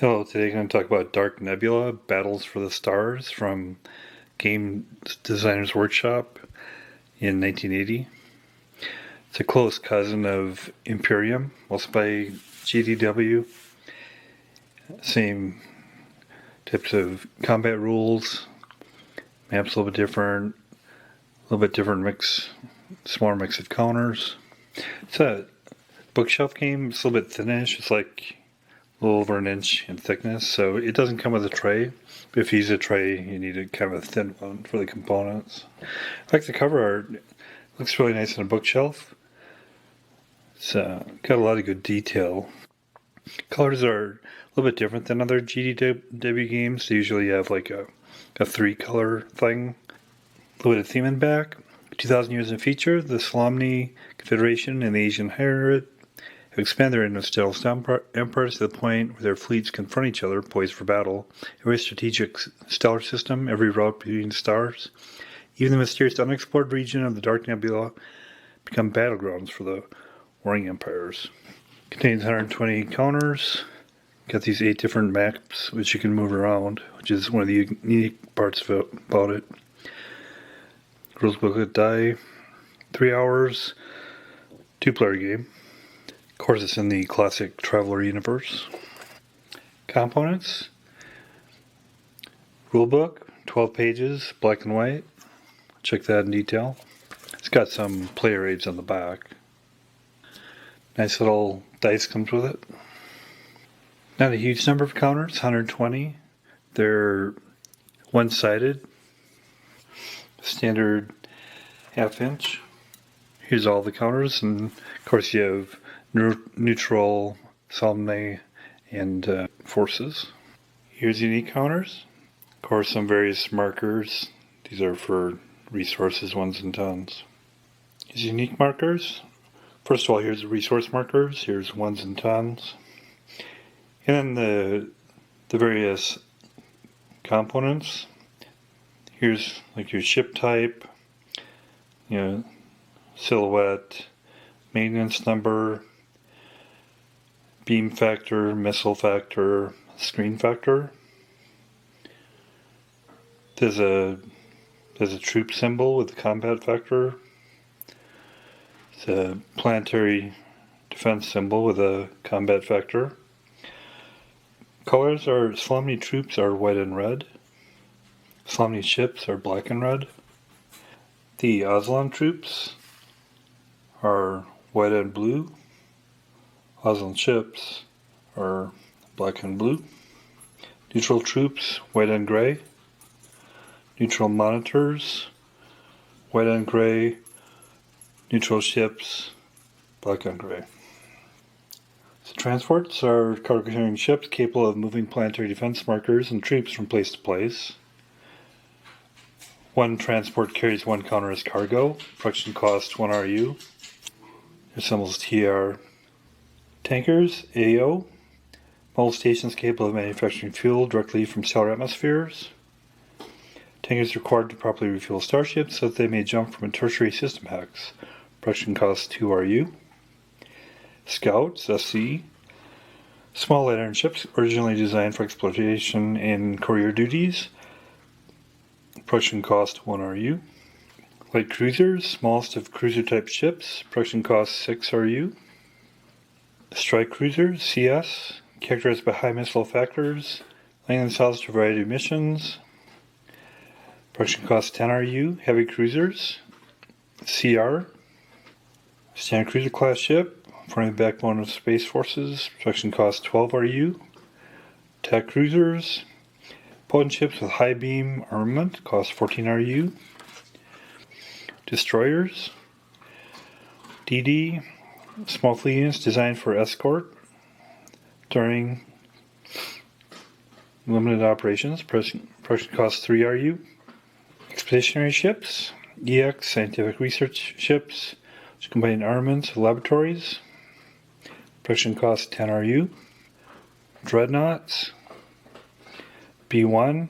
Hello, today I'm going to talk about Dark Nebula, Battles for the Stars from Game Designers Workshop in 1980. It's a close cousin of Imperium, also by GDW. Same types of combat rules, maps a little bit different mix, smaller mix of counters. It's a bookshelf game, it's a little bit thinnish, it's like a little over an inch in thickness, so it doesn't come with a tray. If you use a tray, you need a kind of a thin one for the components. I like the cover art. It looks really nice on a bookshelf. It's got a lot of good detail. Colors are a little bit different than other GDW games. They usually have like a 3-color thing. A little bit of theme in back. 2,000 years in feature, the Solamni Confederation and the Asian Hierarchy have expanded their interstellar empires to the point where their fleets confront each other, poised for battle. Every strategic stellar system, every route between the stars, even the mysterious unexplored region of the Dark Nebula become battlegrounds for the warring empires. Contains 120 counters. Got these 8 different maps which you can move around, which is one of the unique parts about it. Rules booklet die. 3 hours. 2-player game. Of course, it's in the classic Traveler universe. Components. Rulebook, 12 pages, black and white. Check that in detail. It's got some player aids on the back. Nice little dice comes with it. Not a huge number of counters, 120. They're one-sided. Standard half-inch. Here's all the counters, and of course you have neutral, Solamni, and forces. Here's unique counters. Of course, some various markers. These are for resources, ones and tons. These unique markers. First of all, here's the resource markers. Here's ones and tons. And then the various components. Here's like your ship type, silhouette, maintenance number, beam factor, missile factor, screen factor. There's a troop symbol with the combat factor. It's a planetary defense symbol with a combat factor. Colors are Solamni troops are white and red. Solamni ships are black and red. The Aslan troops are white and blue. Aslan ships are black and blue. Neutral troops, white and gray. Neutral monitors, white and gray. Neutral ships, black and gray. So transports are cargo-carrying ships capable of moving planetary defense markers and troops from place to place. One transport carries 1 counter as cargo. Production cost 1 RU. Their symbols TR. Tankers, AO. Mobile stations capable of manufacturing fuel directly from stellar atmospheres. Tankers required to properly refuel starships so that they may jump from a tertiary system hex. Production cost 2 RU. Scouts, SC. Small light-iron ships originally designed for exploitation and courier duties. Production cost 1 RU. Light cruisers, smallest of cruiser-type ships. Production cost 6 RU. Strike cruisers, CS, characterized by high missile factors, lending themselves to a variety of missions. Production cost 10 RU. Heavy cruisers, CR, standard cruiser class ship, forming the backbone of space forces. Production cost 12 RU. Attack cruisers, potent ships with high beam armament, cost 14 RU. Destroyers, DD, small fleet units designed for escort during limited operations. Production cost 3 RU. Expeditionary ships, EX, scientific research ships, which combine armaments, laboratories. Production cost 10 RU. Dreadnoughts, B1,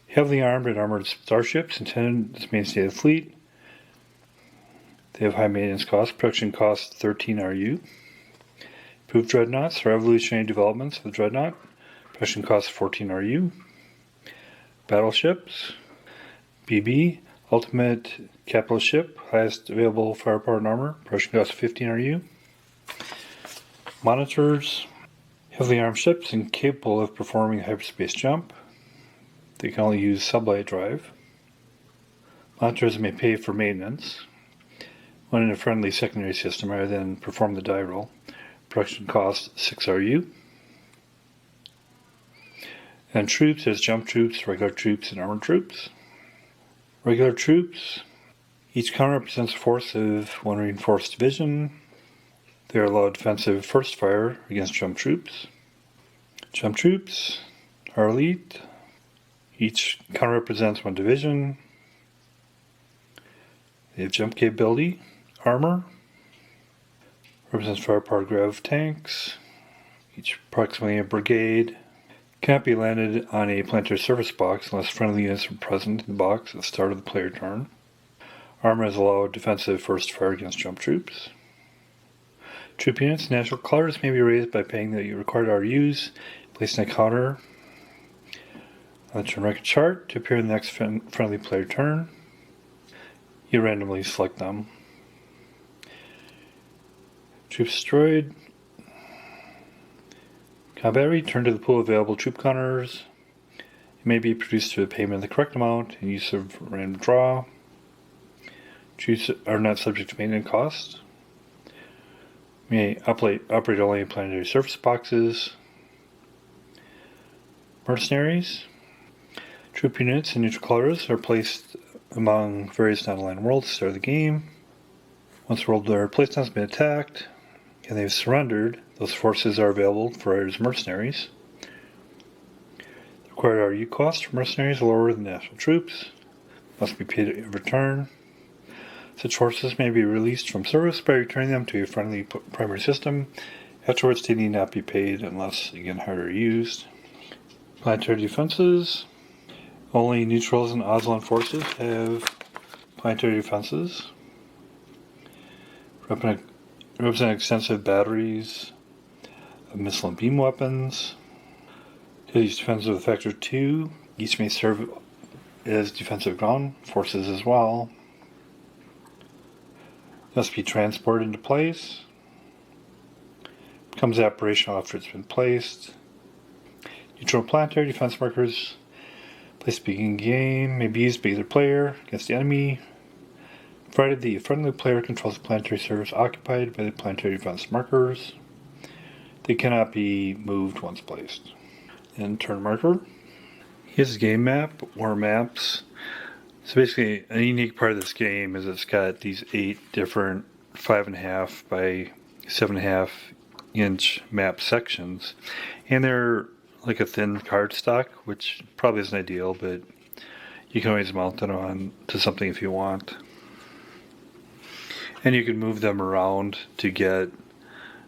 heavily armed and armored starships intended as mainstay of the fleet. They have high maintenance costs. Production cost 13 RU. Improved dreadnoughts are evolutionary developments of the dreadnought. Production cost 14 RU. Battleships. BB. Ultimate capital ship. Highest available firepower and armor. Production cost 15 RU. Monitors. Heavily armed ships incapable of performing a hyperspace jump. They can only use sublight drive. Monitors may pay for maintenance when in a friendly secondary system rather than perform the die roll. Production cost 6 RU. And troops, there's jump troops, regular troops, and armored troops. Regular troops, each counter represents a force of one reinforced division. They are allowed defensive first fire against jump troops. Jump troops are elite. Each counter represents one division. They have jump capability. Armor represents firepower grav tanks, each approximately a brigade. Cannot be landed on a planetary surface box unless friendly units are present in the box at the start of the player turn. Armor is allowed defensive first fire against jump troops. Troop units, natural colors may be raised by paying the required RUs, placing a counter on the turn record chart to appear in the next friendly player turn. You randomly select them. Troops destroyed. Combat return to the pool of available troop counters. It may be produced through the payment of the correct amount and use of random draw. Troops are not subject to maintenance cost. May operate only in planetary surface boxes. Mercenaries. Troop units in neutral colors are placed among various non-aligned worlds at the start of the game. Once the world their placement has been attacked and they've surrendered, those forces are available for as mercenaries. The required RU cost for mercenaries is lower than national troops. Must be paid at return. Such forces may be released from service by returning them to a friendly primary system. Afterwards, they need not be paid unless, again, harder used. Planetary defenses. Only neutrals and Oslan forces have planetary defenses. Represent extensive batteries of missile and beam weapons. These defensive with factor 2. Each may serve as defensive ground forces as well. Must be transported into place. Becomes operational after it's been placed. Neutral planetary defense markers placed at the beginning of the game may be used by either player against the enemy, provided the friendly player controls the planetary surface occupied by the planetary defense markers. They cannot be moved once placed. And turn marker. Here's a game map or maps. So basically, a unique part of this game is it's got these 8 different 5.5 by 7.5 inch map sections, and they're like a thin cardstock, which probably isn't ideal, but you can always mount them on to something if you want. And you can move them around to get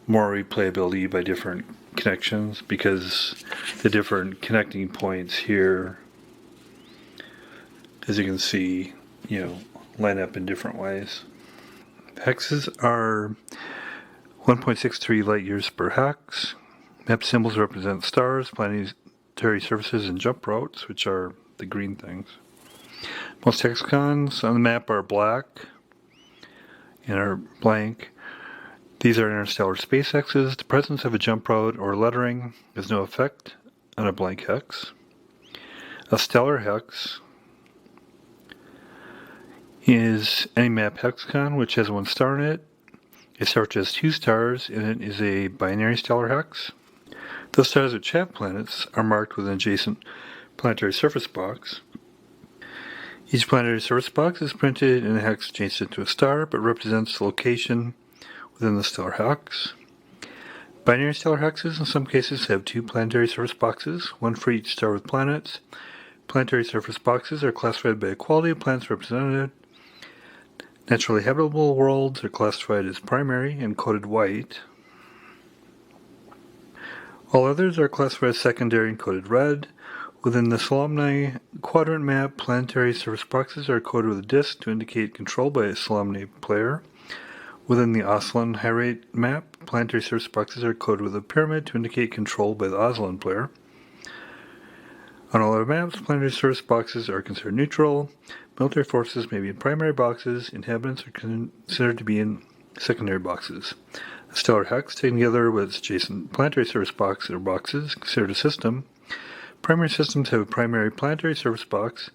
more replayability by different connections, because the different connecting points here, as you can see, line up in different ways. Hexes are 1.63 light years per hex. Map symbols represent stars, planetary surfaces, and jump routes, which are the green things. Most hexagons on the map are black and are blank. These are interstellar space hexes. The presence of a jump route or lettering has no effect on a blank hex. A stellar hex is any map hexagon which has 1 star in it. A star which has 2 stars in it is a binary stellar hex. Those stars which have planets are marked with an adjacent planetary surface box. Each planetary surface box is printed in a hex adjacent to a star, but represents the location within the stellar hex. Binary stellar hexes in some cases have 2 planetary surface boxes, 1 for each star with planets. Planetary surface boxes are classified by the quality of planets represented. Naturally habitable worlds are classified as primary and coded white. All others are classified as secondary and coded red. Within the Solemni quadrant map, planetary surface boxes are coded with a disk to indicate control by a Solemni player. Within the Oslan high rate map, planetary surface boxes are coded with a pyramid to indicate control by the Oslan player. On all other maps, planetary service boxes are considered neutral. Military forces may be in primary boxes. Inhabitants are considered to be in secondary boxes. A stellar hex, taken together with its adjacent planetary service box or boxes, considered a system. Primary systems have a primary planetary service box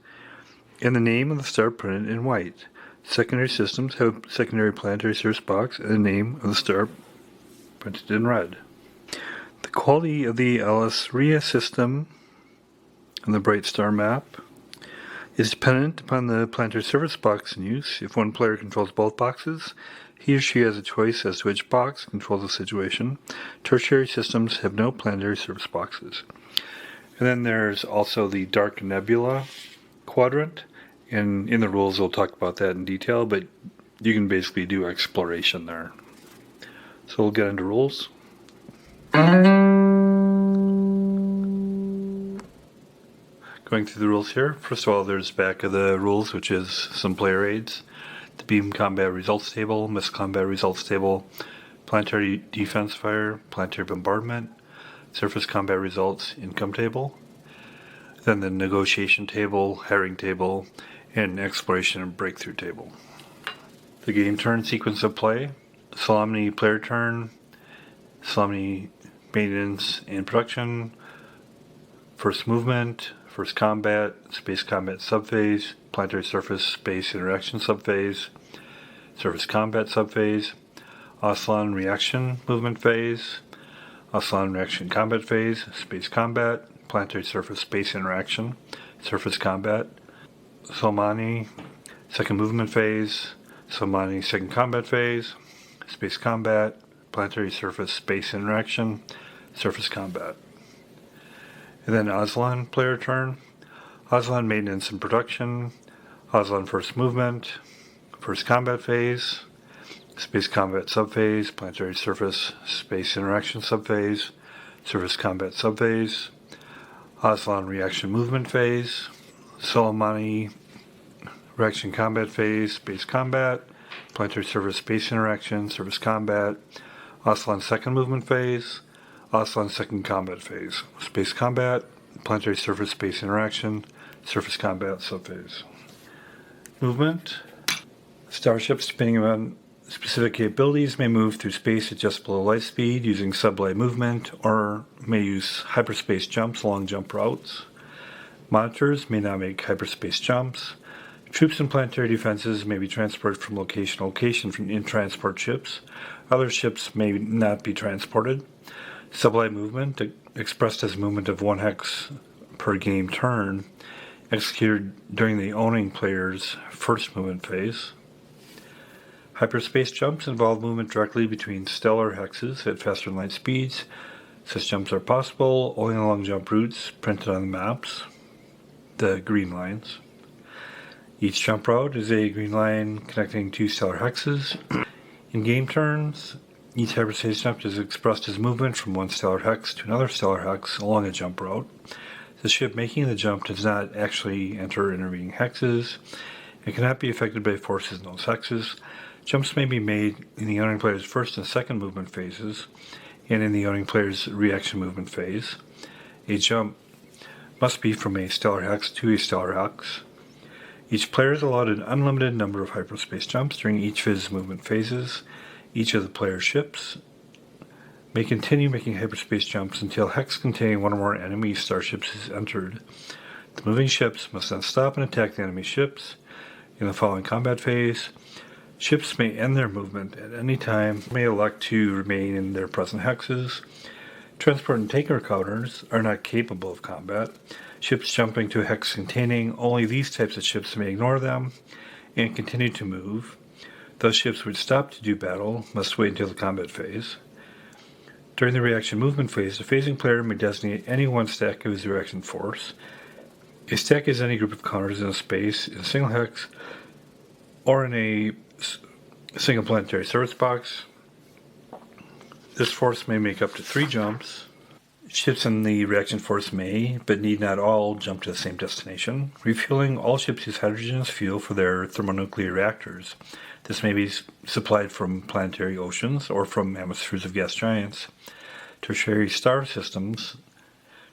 and the name of the star printed in white. Secondary systems have a secondary planetary service box and the name of the star printed in red. The quality of the Alisria system and the Bright Star map is dependent upon the planetary service box in use. If one player controls both boxes, he or she has a choice as to which box controls the situation. Tertiary systems have no planetary service boxes. And then there's also the Dark Nebula quadrant, and in the rules we'll talk about that in detail, but you can basically do exploration there. So we'll get into rules. Going through the rules here, first of all there's back of the rules, which is some player aids. The beam combat results table, missile combat results table, planetary defense fire, planetary bombardment, surface combat results income table, then the negotiation table, herring table, and exploration and breakthrough table. The game turn sequence of play: Solemnity player turn, Solemnity maintenance and production, first movement, first combat, space combat subphase, planetary surface space interaction subphase, surface combat subphase, Oslan reaction movement phase, Oslan reaction combat phase, space combat, planetary surface space interaction, surface combat, Solmani second movement phase, Solmani second combat phase, space combat, planetary surface space interaction, surface combat. And then Oslan player turn, Oslan maintenance and production, Oslan first movement, first combat phase, space combat subphase, planetary surface space interaction subphase, surface combat subphase, Oslan reaction movement phase, Soleimani reaction combat phase, space combat, planetary surface space interaction, surface combat, Oslan second movement phase, Oslan second combat phase, space combat, planetary surface space interaction, surface combat subphase. Movement. Starships, depending on specific capabilities, may move through space at just below light speed using sublight movement, or may use hyperspace jumps along jump routes. Monitors may not make hyperspace jumps. Troops and planetary defenses may be transported from location to location in transport ships. Other ships may not be transported. Sublight movement, expressed as movement of 1 hex per game turn, executed during the owning player's first movement phase. Hyperspace jumps involve movement directly between stellar hexes at faster than light speeds. Such jumps are possible only along jump routes printed on the maps, the green lines. Each jump route is a green line connecting two stellar hexes. In game turns, each hyperspace jump is expressed as movement from one stellar hex to another stellar hex along a jump route. The ship making the jump does not actually enter intervening hexes and cannot be affected by forces in those hexes. Jumps may be made in the owning player's first and second movement phases and in the owning player's reaction movement phase. A jump must be from a stellar hex to a stellar hex. Each player is allowed an unlimited number of hyperspace jumps during each of his movement phases. Each of the player's ships may continue making hyperspace jumps until a hex containing one or more enemy starships is entered. The moving ships must then stop and attack the enemy ships. In the following combat phase, ships may end their movement at any time, may elect to remain in their present hexes. Transport and tanker counters are not capable of combat. Ships jumping to a hex containing only these types of ships may ignore them and continue to move. Those ships which stop to do battle must wait until the combat phase. During the reaction movement phase, the phasing player may designate any one stack of his reaction force. A stack is any group of counters in a space, in a single hex, or in a single planetary service box. This force may make up to 3 jumps. Ships in the reaction force may, but need not all, jump to the same destination. Refueling: all ships use hydrogen as fuel for their thermonuclear reactors. This may be supplied from planetary oceans or from atmospheres of gas giants. Tertiary star systems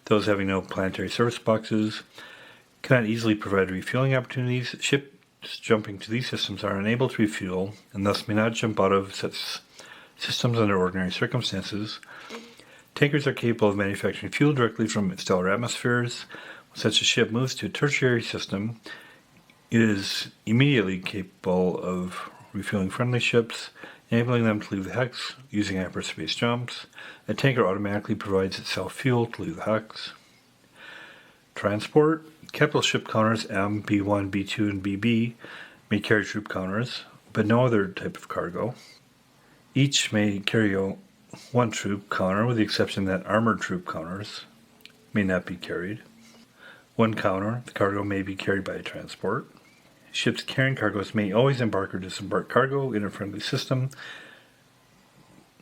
Those having no planetary service boxes cannot easily provide refueling opportunities. Ships jumping to these systems are unable to refuel and thus may not jump out of such systems under ordinary circumstances. Tankers are capable of manufacturing fuel directly from stellar atmospheres. When such a ship moves to a tertiary system, it is immediately capable of refueling friendly ships, enabling them to leave the hex using hyperspace jumps. A tanker automatically provides itself fuel to leave the hex. Transport. Capital ship counters M, B1, B2, and BB may carry troop counters, but no other type of cargo. Each may carry one troop counter, with the exception that armored troop counters may not be carried. One counter, the cargo may be carried by a transport. Ships carrying cargoes may always embark or disembark cargo in a friendly system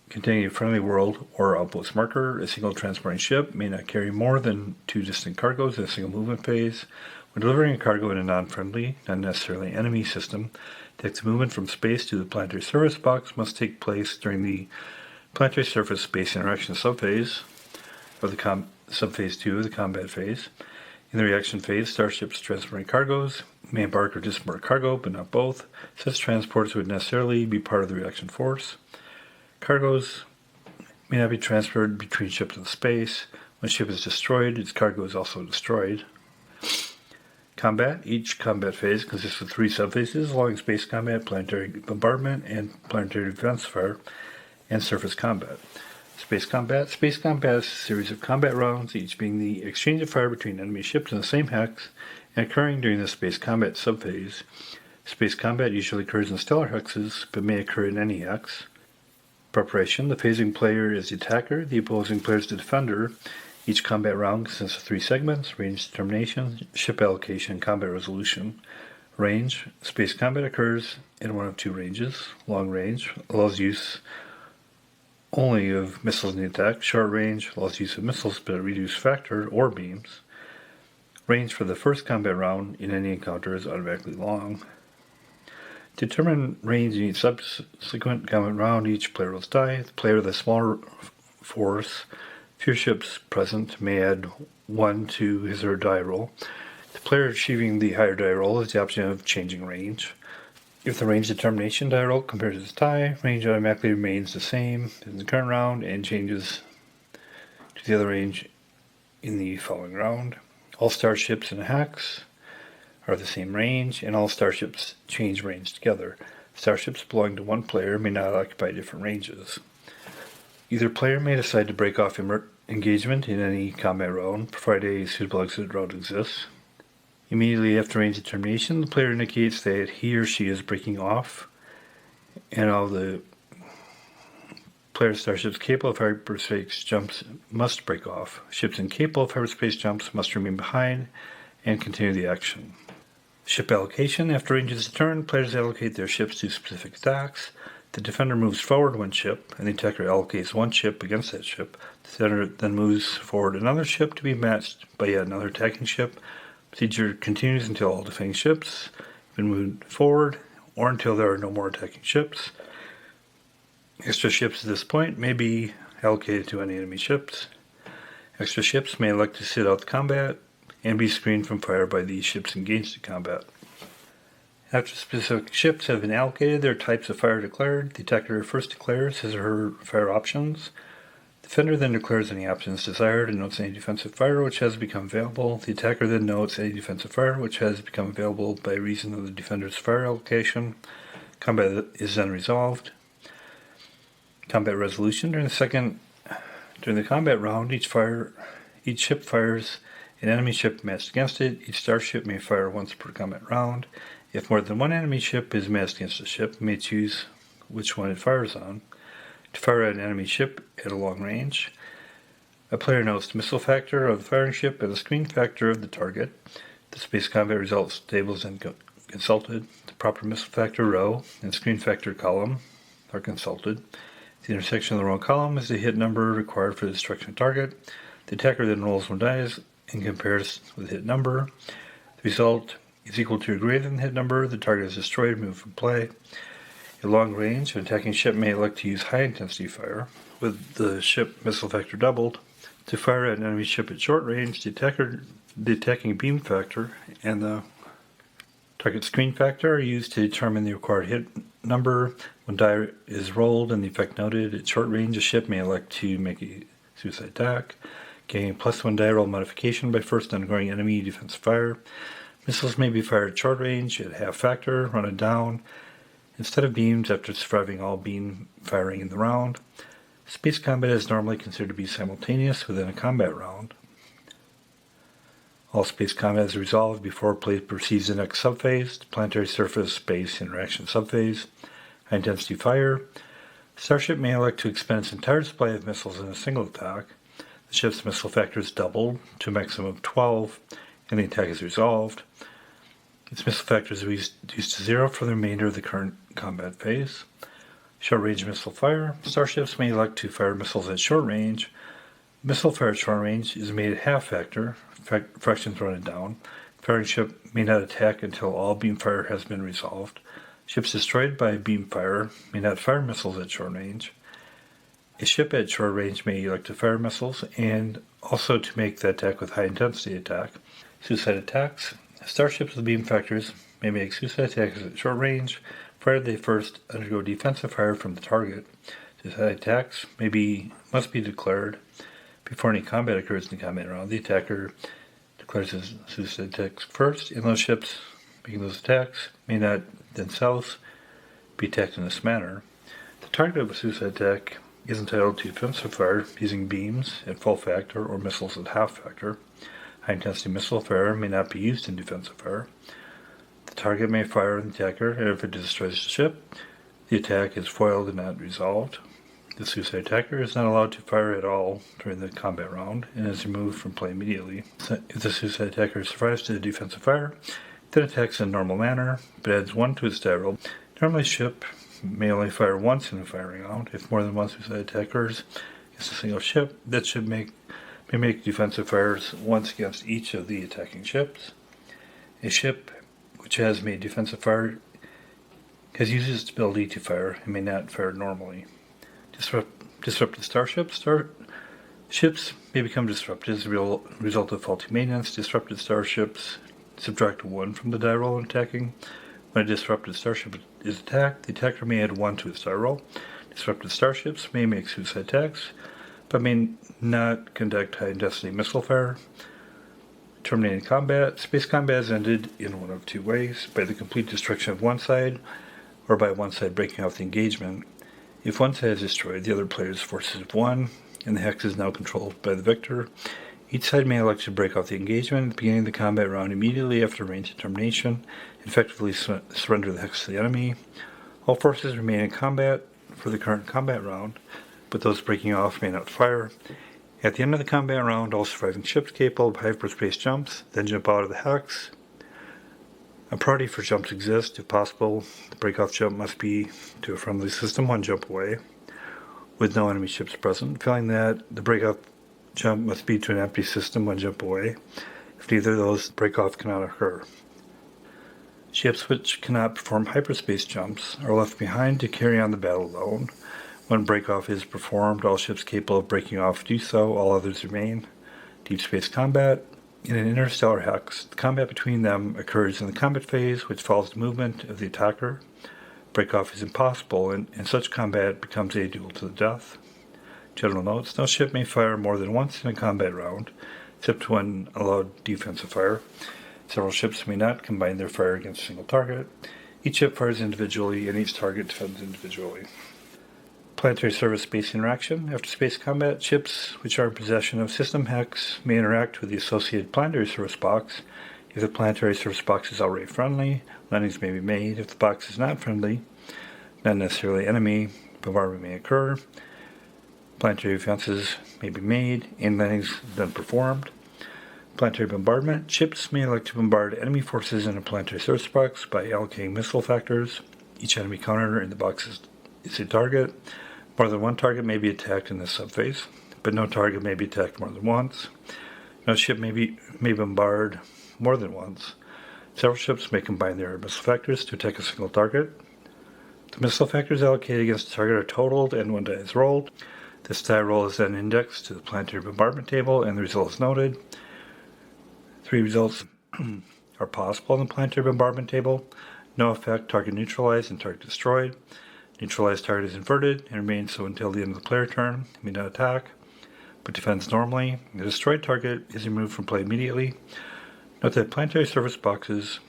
containing a friendly world or outpost marker. A single transporting ship may not carry more than 2 distinct cargoes in a single movement phase. When delivering a cargo in a non-friendly, not necessarily enemy system, the next movement from space to the planetary service box must take place during the planetary surface space interaction subphase, or the subphase 2 of the combat phase. In the reaction phase, starships transporting cargoes may embark or disembark cargo, but not both. Such transports would necessarily be part of the reaction force. Cargoes may not be transferred between ships in space. When a ship is destroyed, its cargo is also destroyed. Combat. Each combat phase consists of 3 subphases: allowing space combat, planetary bombardment, and planetary defense fire, and surface combat. Space combat. Space combat is a series of combat rounds, each being the exchange of fire between enemy ships in the same hex, and occurring during the space combat subphase. Space combat usually occurs in stellar hexes, but may occur in any hex. Preparation. The phasing player is the attacker, the opposing player is the defender. Each combat round consists of 3 segments: range determination, ship allocation, and combat resolution. Range. Space combat occurs in one of 2 ranges. Long range allows use only of missiles in the attack. Short range allows use of missiles but at a reduced factor or beams. Range for the first combat round in any encounter is automatically long. To determine range in each subsequent combat round, each player rolls die. The player with a smaller force, fewer ships present, may add 1 to his or her die roll. The player achieving the higher die roll has the option of changing range. If the range determination die roll compares to the die, range automatically remains the same in the current round and changes to the other range in the following round. All starships in a hex are the same range, and all starships change range together. Starships belonging to one player may not occupy different ranges. Either player may decide to break off engagement in any combat round, provided a suitable exit route exists. Immediately after range determination, the player indicates that he or she is breaking off, and all the player's starships capable of hyperspace jumps must break off. Ships incapable of hyperspace jumps must remain behind and continue the action. Ship allocation. After range is determined, players allocate their ships to specific attacks. The defender moves forward 1 ship, and the attacker allocates 1 ship against that ship. The defender then moves forward another ship to be matched by yet another attacking ship. Procedure continues until all defending ships have been moved forward, or until there are no more attacking ships. Extra ships at this point may be allocated to any enemy ships. Extra ships may elect to sit out the combat and be screened from fire by the ships engaged in combat. After specific ships have been allocated, their types of fire declared. The attacker first declares his or her fire options. The defender then declares any options desired and notes any defensive fire which has become available. The attacker then notes any defensive fire which has become available by reason of the defender's fire allocation. Combat is then resolved. Combat resolution. During the combat round, each ship fires an enemy ship matched against it. Each starship may fire once per combat round. If more than 1 enemy ship is matched against a ship, it may choose which one it fires on. To fire at an enemy ship at a long range, a player notes the missile factor of the firing ship and the screen factor of the target. The space combat results table is then consulted. The proper missile factor row and screen factor column are consulted. The intersection of the row and column is the hit number required for the destruction of target. The attacker then rolls 1 dice and compares with the hit number. The result is equal to or greater than the hit number. The target is destroyed and moved from play. At long range, an attacking ship may elect to use high intensity fire. With the ship missile factor doubled, To fire at an enemy ship at short range, the attacking beam factor and the target screen factor are used to determine the required hit number. When die is rolled and the effect noted, at short range, a ship may elect to make a suicide attack, gaining +1 die roll modification by first undergoing enemy defensive fire. Missiles may be fired at short range at half factor, running down, instead of beams after surviving all beam firing in the round. Space combat is normally considered to be simultaneous within a combat round. All space combat is resolved before play proceeds the next subphase, the planetary surface space interaction subphase. High intensity fire. Starship may elect to expend its entire supply of missiles in a single attack. The ship's missile factor is doubled to a maximum of 12, and the attack is resolved. Its missile factor is reduced to 0 for the remainder of the current combat phase. Short range missile fire. Starships may elect to fire missiles at short range. Missile fire at short range is made at half factor, fractions running down. Firing ship may not attack until all beam fire has been resolved. Ships destroyed by beam fire may not fire missiles at short range. A ship at short range may elect to fire missiles and also to make the attack with high intensity attack. Suicide attacks. Starships with beam factors may make suicide attacks at short range, provided they first undergo defensive fire from the target. Suicide attacks must be declared before any combat occurs in the combat round. The attacker declares his suicide attacks first, and those ships making those attacks may not themselves be attacked in this manner. The target of a suicide attack is entitled to defensive fire using beams at full factor or missiles at half factor. High intensity missile fire may not be used in defensive fire. The target may fire on the attacker, and if it destroys the ship, the attack is foiled and not resolved. The suicide attacker is not allowed to fire at all during the combat round and is removed from play immediately. If the suicide attacker survives to the defensive fire, then attacks in a normal manner, but adds 1 to its die roll. Normally, a ship may only fire once in a firing round. If more than one suicide attack occurs against a single ship, that ship may make defensive fires once against each of the attacking ships. A ship which has made defensive fire has used its ability to fire and may not fire normally. Disrupted starships. Ships may become disrupted as a result of faulty maintenance. Disrupted starships subtract 1 from the die roll when attacking. When a disrupted starship is attacked, the attacker may add 1 to its die roll. Disrupted starships may make suicide attacks, but may not conduct high-intensity missile fire. Terminating combat. Space combat is ended in one of two ways: by the complete destruction of one side, or by one side breaking off the engagement. If one side is destroyed, the other player's forces have won, and the hex is now controlled by the victor. Each side may elect to break off the engagement at the beginning of the combat round immediately after range determination, effectively surrender the hex to the enemy. All forces remain in combat for the current combat round, but those breaking off may not fire. At the end of the combat round, all surviving ships capable of hyperspace jumps then jump out of the hex. A priority for jumps exists. If possible, the break-off jump must be to a friendly system 1 jump away, with no enemy ships present. Failing that, the break-off jump must be to an empty system 1 jump away. If neither of those, break-off cannot occur. Ships which cannot perform hyperspace jumps are left behind to carry on the battle alone. When break-off is performed, all ships capable of breaking off do so, all others remain. Deep space combat. In an interstellar hex, the combat between them occurs in the combat phase, which follows the movement of the attacker. Break-off is impossible, and such combat becomes a duel to the death. General notes: no ship may fire more than once in a combat round, except when allowed defensive fire. Several ships may not combine their fire against a single target. Each ship fires individually, and each target defends individually. Planetary service space interaction. After space combat, ships which are in possession of system hex may interact with the associated planetary service box. If the planetary service box is already friendly, landings may be made. If the box is not friendly, not necessarily enemy, bombardment may occur. Planetary defenses may be made and landings then performed. Planetary bombardment. Ships may elect to bombard enemy forces in a planetary service box by allocating missile factors. Each enemy counter in the box is a target. More than one target may be attacked in this subphase, but no target may be attacked more than once. No ship may bombard more than once. Several ships may combine their missile factors to attack a single target. The missile factors allocated against the target are totaled and 1 die is rolled. This die roll is then indexed to the planetary bombardment table, and the result is noted. 3 results are possible on the planetary bombardment table. No effect, target neutralized and target destroyed. Neutralized target is inverted and remains so until the end of the player turn. It may not attack, but defends normally. The destroyed target is removed from play immediately. Note that planetary surface boxes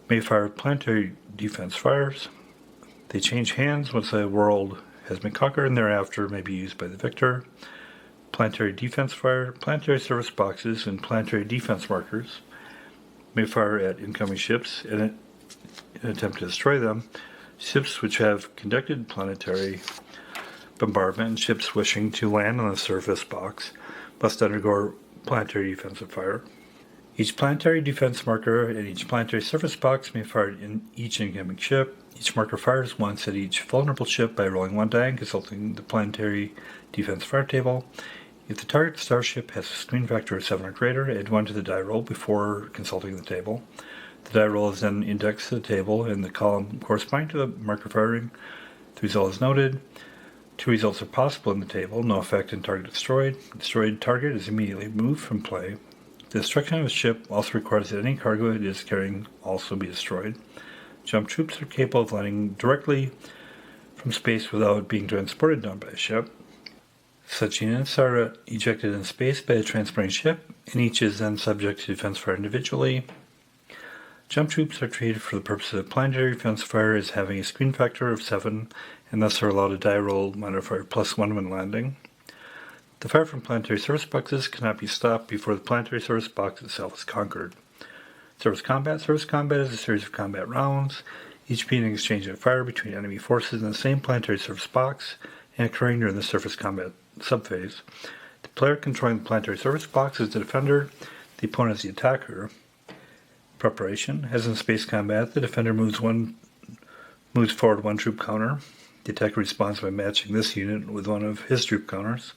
may fire planetary defense fires. They change hands once a world has been conquered and thereafter may be used by the victor. Planetary defense fire, planetary surface boxes, and planetary defense markers may fire at incoming ships in an attempt to destroy them. Ships which have conducted planetary bombardment and ships wishing to land on the surface box must undergo planetary defensive fire. Each planetary defense marker and each planetary surface box may fire in each incoming ship. Each marker fires once at each vulnerable ship by rolling 1 die and consulting the planetary defense fire table. If the target starship has a screen factor of 7 or greater, add 1 to the die roll before consulting the table. The die roll is then indexed to the table in the column corresponding to the marker firing. The result is noted. 2 results are possible in the table. No effect and target destroyed. The destroyed target is immediately moved from play. The destruction of a ship also requires that any cargo it is carrying also be destroyed. Jump troops are capable of landing directly from space without being transported down by a ship. Such units are ejected in space by a transporting ship, and each is then subject to defense fire individually. Jump troops are treated for the purposes of planetary defense fire as having a screen factor of 7, and thus are allowed a die roll modifier +1 when landing. The fire from planetary surface boxes cannot be stopped before the planetary surface box itself is conquered. Surface combat. Surface combat is a series of combat rounds, each being an exchange of fire between enemy forces in the same planetary surface box and occurring during the surface combat subphase. The player controlling the planetary surface box is the defender, the opponent is the attacker. Preparation. As in space combat, the defender moves forward 1 troop counter. The attacker responds by matching this unit with one of his troop counters.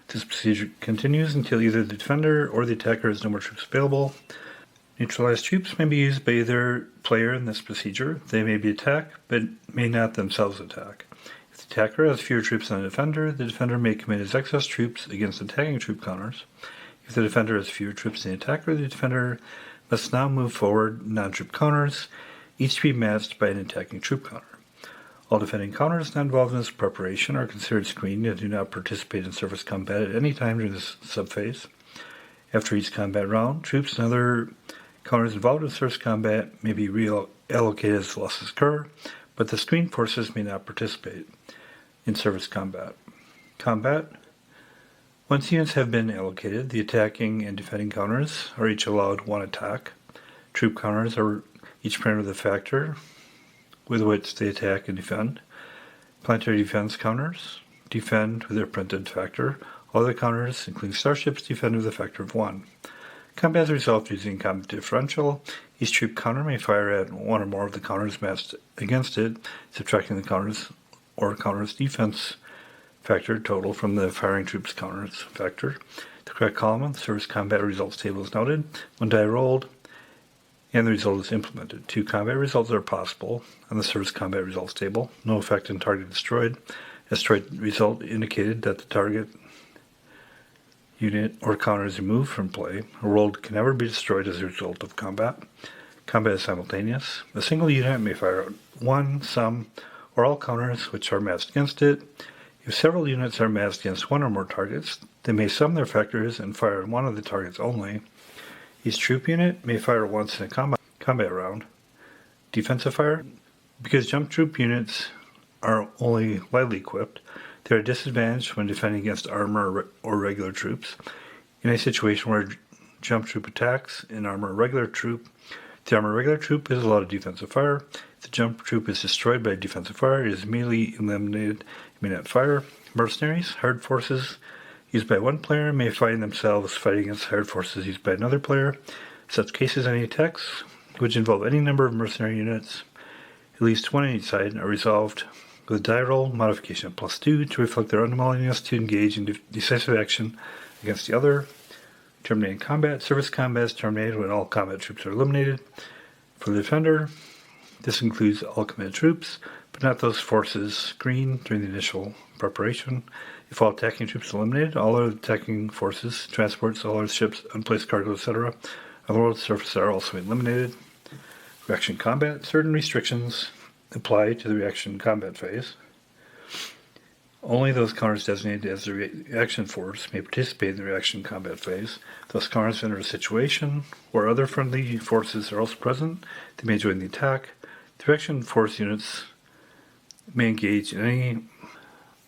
This procedure continues until either the defender or the attacker has no more troops available. Neutralized troops may be used by either player in this procedure. They may be attacked, but may not themselves attack. If the attacker has fewer troops than the defender may commit his excess troops against attacking troop counters. If the defender has fewer troops than the attacker, the defender must now move forward non-troop counters, each to be matched by an attacking troop counter. All defending counters not involved in this preparation are considered screened and do not participate in surface combat at any time during this subphase. After each combat round, troops and other counters involved in surface combat may be reallocated as losses occur, but the screened forces may not participate in surface combat. Combat. Once units have been allocated, the attacking and defending counters are each allowed 1 attack. Troop counters are each printed with a factor with which they attack and defend. Planetary defense counters defend with their printed factor. All other counters, including starships, defend with a factor of 1. Combat is resolved using combat differential. Each troop counter may fire at 1 or more of the counters matched against it, subtracting the counters or counters defense factor total from the firing troops counters factor. The correct column of the surface combat results table is noted. 1 die rolled, and the result is implemented. 2 combat results are possible on the surface combat results table. No effect and target destroyed. A destroyed result indicated that the target unit or counter is removed from play. A world can never be destroyed as a result of combat. Combat is simultaneous. A single unit may fire 1, some, or all counters which are matched against it. If several units are matched against 1 or more targets, they may sum their factors and fire at 1 of the targets only. Each troop unit may fire once in a combat round. Defensive fire. Because jump troop units are only lightly equipped, they are disadvantaged when defending against armor or regular troops. In a situation where jump troop attacks an armor or regular troop, the armor or regular troop is allowed a defensive fire. If the jump troop is destroyed by defensive fire, it is immediately eliminated. It may not fire. Mercenaries, hired forces used by 1 player may find themselves fighting against hired forces used by another player. In such cases, any attacks which involve any number of mercenary units, at least 1 on each side, are resolved with a die roll modification of +2 to reflect their unwillingness to engage in decisive action against the other. Terminating combat. Surface combat is terminated when all combat troops are eliminated. For the defender, this includes all committed troops, but not those forces screened during the initial preparation. If all attacking troops are eliminated, all other attacking forces, transports, all other ships, unplaced cargo, etc., on the world's surface are also eliminated. Reaction combat. Certain restrictions apply to the reaction combat phase. Only those counters designated as the reaction force may participate in the reaction combat phase. Those counters enter a situation where other friendly forces are also present. They may join the attack. The reaction force units may engage in any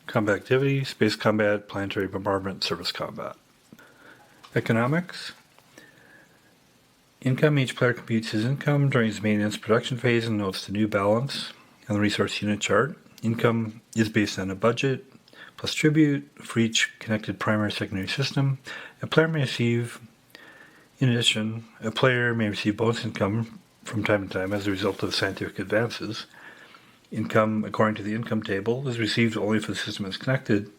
combat activity, space combat, planetary bombardment, surface combat. Economics. Income. Each player computes his income during his maintenance production phase and notes the new balance on the resource unit chart. Income is based on a budget plus tribute for each connected primary secondary system. A player may receive, in addition, a player may receive bonus income from time to time as a result of scientific advances. Income, according to the income table, is received only if the system is connected,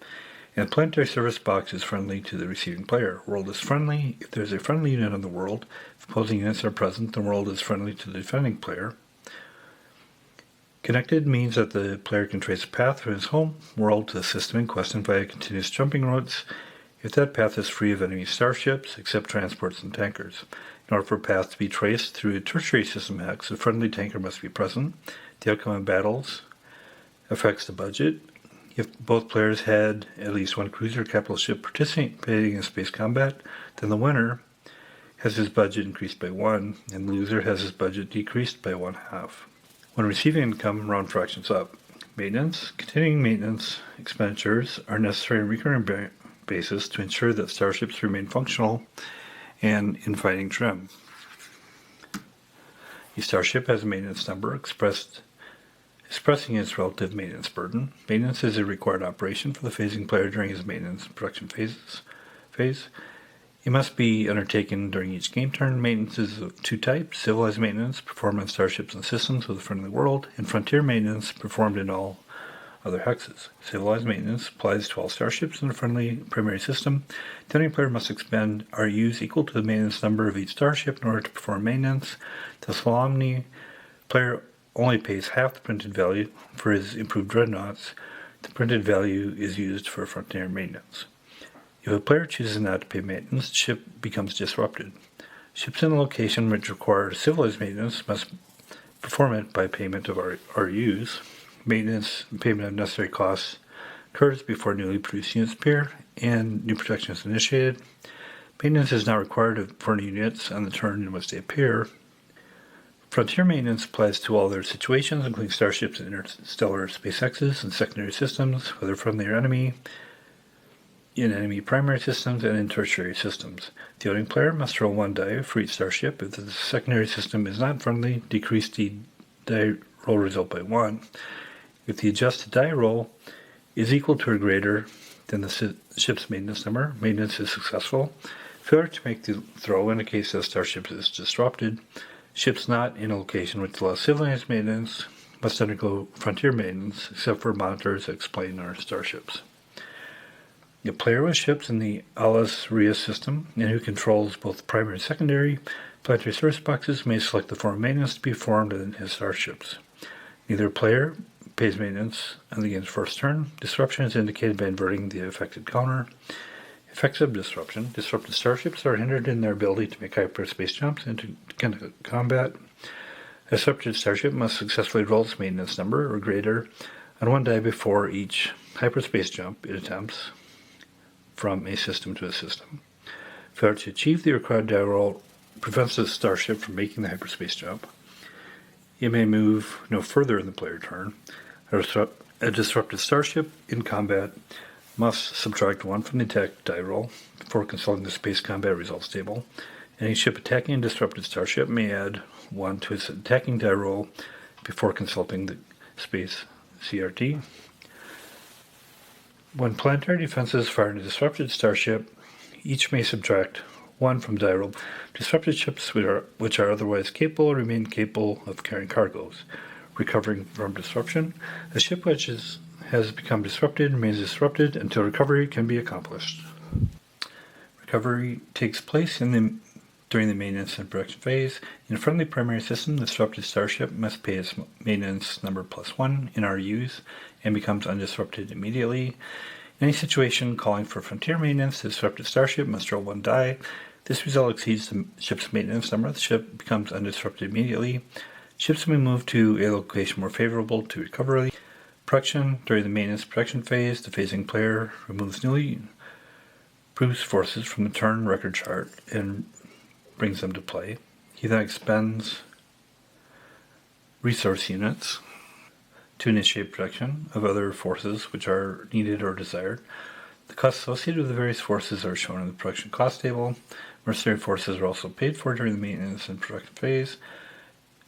and the planetary service box is friendly to the receiving player. World is friendly if there is a friendly unit on the world. If opposing units are present, the world is friendly to the defending player. Connected means that the player can trace a path from his home world to the system in question via continuous jumping routes if that path is free of enemy starships, except transports and tankers. In order for a path to be traced through a tertiary system hex, a friendly tanker must be present. The outcome of battles affects the budget. If both players had at least one cruiser or capital ship participating in space combat, then the winner has his budget increased by 1, and the loser has his budget decreased by 1/2. When receiving income, round fractions up. Maintenance. Continuing maintenance expenditures are necessary on a recurring basis to ensure that starships remain functional and in fighting trim. A starship has a maintenance number expressing its relative maintenance burden. Maintenance is a required operation for the phasing player during his maintenance production phase. It must be undertaken during each game turn. Maintenance is of two types: civilized maintenance, performed on starships and systems with a friendly world, and frontier maintenance, performed in all other hexes. Civilized maintenance applies to all starships in a friendly primary system. The enemy player must expend RUs equal to the maintenance number of each starship in order to perform maintenance. The Salomni player only pays half the printed value for his improved dreadnoughts. The printed value is used for frontier maintenance. If a player chooses not to pay maintenance, the ship becomes disrupted. Ships in a location which require civilized maintenance must perform it by payment of RUs. Maintenance and payment of necessary costs occurs before newly produced units appear and new production is initiated. Maintenance is not required for new units on the turn in which they appear. Frontier maintenance applies to all their situations, including starships and interstellar SpaceXs and secondary systems, whether friendly or enemy, in enemy primary systems and in tertiary systems. The owning player must roll 1 die for each starship. If the secondary system is not friendly, decrease the die roll result by 1. If the adjusted die roll is equal to or greater than the ship's maintenance number, maintenance is successful. Failure to make the throw indicates that starship is disrupted. Ships not in a location which allows civilized maintenance must undergo frontier maintenance, except for monitors that explain our starships. A player with ships in the Alas Rias system and who controls both primary and secondary planetary service boxes may select the form of maintenance to be performed in his starships. Neither player pays maintenance on the game's first turn. Disruption is indicated by inverting the affected counter. Effects of disruption. Disrupted starships are hindered in their ability to make hyperspace jumps into combat. A disrupted starship must successfully roll its maintenance number or greater on 1 die before each hyperspace jump it attempts from a system to a system. Failure to achieve the required die roll prevents the starship from making the hyperspace jump. It may move no further in the player turn. A disrupted starship in combat must subtract 1 from the attack die roll before consulting the space combat results table. Any ship attacking a disrupted starship may add 1 to its attacking die roll before consulting the space CRT. When planetary defenses fire in a disrupted starship, each may subtract 1 from die roll. Disrupted ships which are otherwise capable remain capable of carrying cargoes. Recovering from disruption. A ship which has become disrupted remains disrupted until recovery can be accomplished. Recovery takes place in the during the maintenance and production phase. In a friendly primary system, the disrupted starship must pay its maintenance number +1 in RUs and becomes undisrupted immediately. In any situation calling for frontier maintenance, the disrupted starship must roll 1 die. This result exceeds the ship's maintenance number. The ship becomes undisrupted immediately. Ships may move to a location more favorable to recovery. Production. During the maintenance production phase, the phasing player removes newly produced forces from the turn record chart and brings them to play. He then expends resource units to initiate production of other forces which are needed or desired. The costs associated with the various forces are shown in the production cost table. Mercenary forces are also paid for during the maintenance and production phase.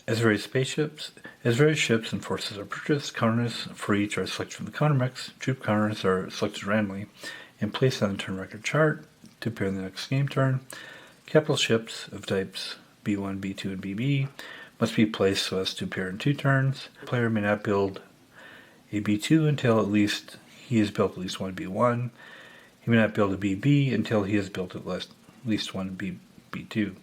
As various ships and forces are purchased, counters for each are selected from the counter mix. Troop counters are selected randomly and placed on the turn record chart to appear in the next game turn. Capital ships of types B1, B2, and BB must be placed so as to appear in 2 turns. The player may not build a B2 until at least he has built at least 1 B1. He may not build a BB until he has built at least 1 B2.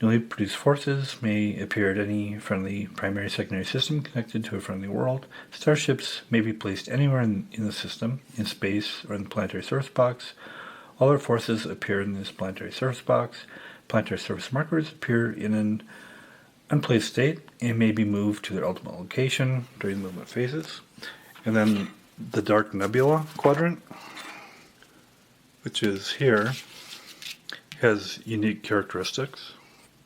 Newly produced forces may appear at any friendly primary secondary system connected to a friendly world. Starships may be placed anywhere in the system, in space, or in the planetary service box. All their forces appear in this planetary service box. Planetary service markers appear in an unplaced state and may be moved to their ultimate location during the movement phases. And then the Dark Nebula quadrant, which is here, has unique characteristics.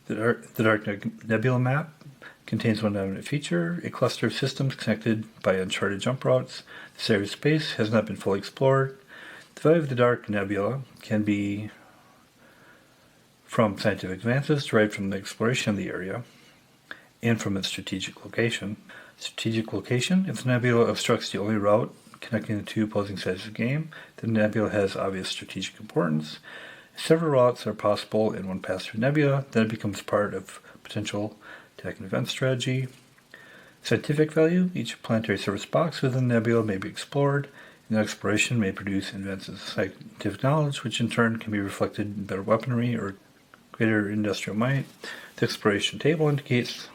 The Dark Nebula map contains one dominant feature: a cluster of systems connected by uncharted jump routes. This area of space has not been fully explored. The value of the Dark Nebula can be from scientific advances derived from the exploration of the area and from its strategic location. Strategic location: if the nebula obstructs the only route connecting the 2 opposing sides of the game, the nebula has obvious strategic importance. If several routes are possible in one pass through nebula, then it becomes part of potential attack and event strategy. Scientific value: each planetary service box within the nebula may be explored, and the exploration may produce advances in scientific knowledge, which in turn can be reflected in better weaponry or greater industrial might. The exploration table indicates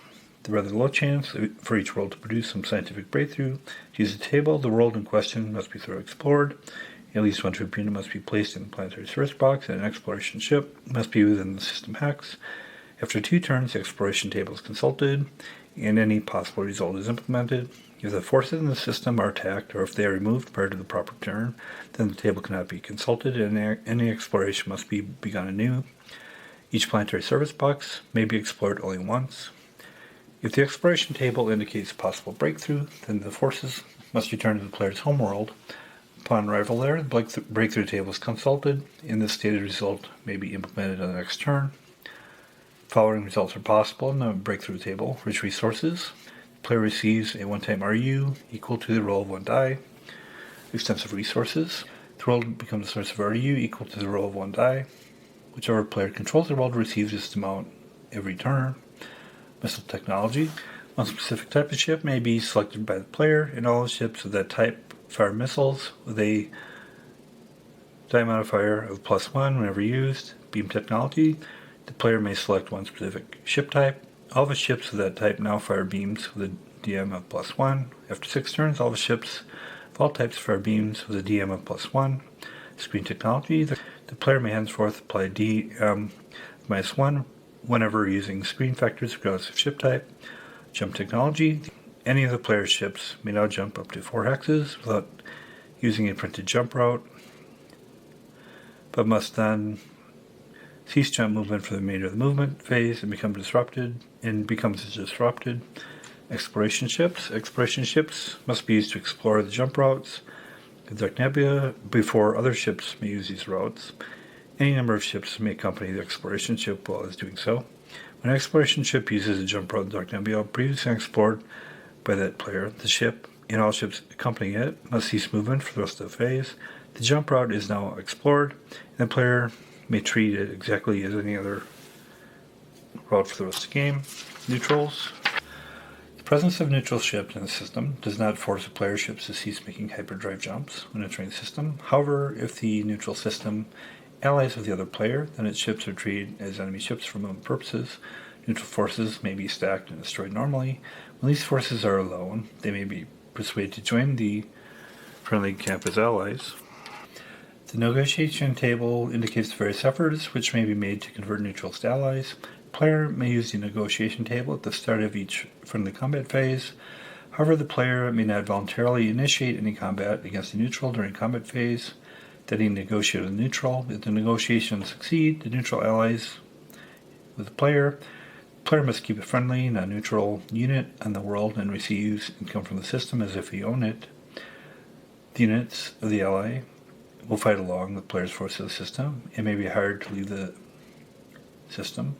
the rather low chance for each world to produce some scientific breakthrough. To use the table, the world in question must be thoroughly explored. At least 1 troop unit must be placed in the planetary service box, and an exploration ship must be within the system hex. After 2 turns, the exploration table is consulted, and any possible result is implemented. If the forces in the system are attacked, or if they are removed prior to the proper turn, then the table cannot be consulted, and any exploration must be begun anew. Each planetary service box may be explored only once. If the exploration table indicates possible breakthrough, then the forces must return to the player's homeworld. Upon arrival there, the breakthrough table is consulted, and the stated result may be implemented on the next turn. Following results are possible in the breakthrough table. Rich resources: the player receives a one-time RU equal to the roll of 1 die. Extensive resources: the world becomes a source of RU equal to the roll of 1 die. Whichever player controls the world receives this amount every turn. Missile technology: one specific type of ship may be selected by the player, and all ships of that type fire missiles with a die modifier of +1 whenever used. Beam technology: the player may select one specific ship type. All the ships of that type now fire beams with a DM of +1. After 6 turns, all the ships of all types fire beams with a DM of +1. Screen technology: the player may henceforth apply DM -1 whenever using screen factors regardless of ship type. Jump technology: any of the player's ships may now jump up to 4 hexes without using a printed jump route, but must then cease jump movement for the remainder of the movement phase and becomes disrupted. Exploration ships: exploration ships must be used to explore the jump routes of the Dark Nebula before other ships may use these routes. Any number of ships may accompany the exploration ship while it is doing so. When an exploration ship uses a jump route in the Dark Nebula previously explored by that player, the ship and all ships accompanying it must cease movement for the rest of the phase. The jump route is now explored, and the player may treat it exactly as any other route for the rest of the game. Neutrals: the presence of neutral ships in the system does not force a player's ships to cease making hyperdrive jumps when entering the system. However, if the neutral system allies with the other player, then its ships are treated as enemy ships for movement purposes. Neutral forces may be stacked and destroyed normally. When these forces are alone, they may be persuaded to join the friendly camp as allies. The negotiation table indicates various efforts which may be made to convert neutrals to allies. The player may use the negotiation table at the start of each friendly combat phase. However, the player may not voluntarily initiate any combat against a neutral during combat phase. Then he negotiates with a neutral. If the negotiations succeed, the neutral allies with the player. The player must keep a friendly, non-neutral unit on the world and receives income from the system as if he owned it. The units of the ally will fight along with players' forces of the system. It may be hired to leave the system.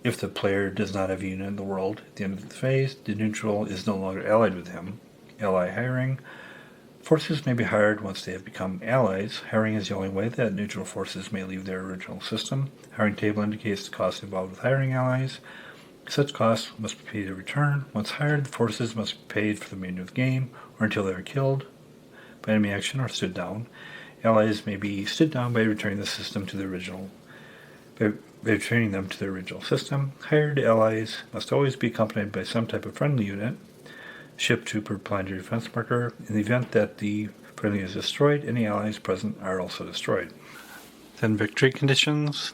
If the player does not have a unit in the world at the end of the phase, the neutral is no longer allied with him. Ally hiring. Forces may be hired once they have become allies. Hiring is the only way that neutral forces may leave their original system. Hiring table indicates the cost involved with hiring allies. Such costs must be paid in return. Once hired, the forces must be paid for the remainder of the game or until they are killed by enemy action or stood down. Allies may be stood down by returning them to the original system. Hired allies must always be accompanied by some type of friendly unit, ship, troop, or planetary defense marker. In the event that the friendly is destroyed, any allies present are also destroyed. Then victory conditions.